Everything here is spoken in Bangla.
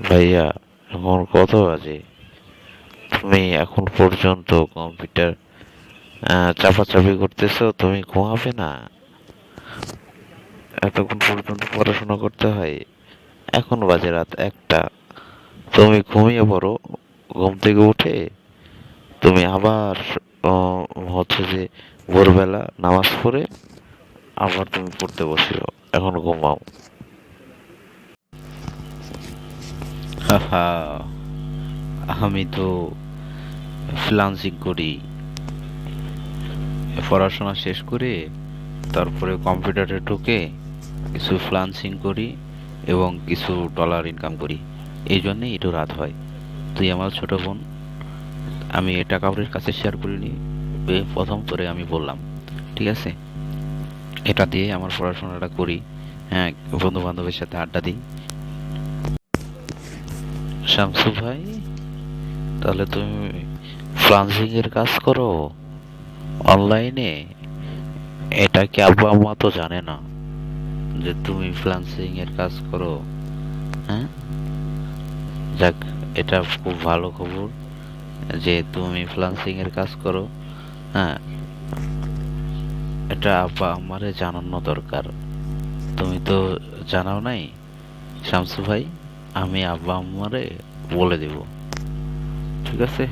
ভাইয়া, এখন কত বাজে? তুমি এখন পর্যন্ত কম্পিউটার চাপাচাপি করতেছো? তুমি ঘুমাবে না? এতক্ষণ পর্যন্ত পড়াশোনা করতে হয়। এখন বাজে রাত 1টা। তুমি ঘুমিয়ে পড়ো। ঘুম থেকে উঠে তুমি আবার হচ্ছে যে ভোরবেলা নামাজ পড়ে আবার তুমি পড়তে বসিও। এখন ঘুমাও। হাহা, আমি তো ফ্রিল্যান্সিং করি। পড়াশোনা শেষ করে তারপরে কম্পিউটারে ঢুকে কিছু ফ্রিল্যান্সিং করি এবং কিছু ডলার ইনকাম করি। এই জন্যেই একটু রাত হয়। তুই আমার ছোট বোন, আমি এটা কাউরের কাছে শেয়ার করিনি। প্রথম তোরে আমি বললাম, ঠিক আছে? এটা দিয়ে আমার পড়াশোনাটা করি। হ্যাঁ, বন্ধু বান্ধবের সাথে আড্ডা দিই। শামসু ভাই, তাহলে তুমি ফ্রিল্যান্সিং এর কাজ করো অনলাইনে? এটা কি আব্বা আম্মা তো জানে না যে তুমি ফ্রিল্যান্সিং এর কাজ করো? হ্যাঁ, যাক, এটা খুব ভালো খবর যে তুমি ফ্রিল্যান্সিং এর কাজ করো। হ্যাঁ, এটা আব্বা আমারে জানানো দরকার। তুমি তো জানাও নাই। শামসু ভাই, আমি আব্বা আম্মারে বলে দেব। ঠিক আছে?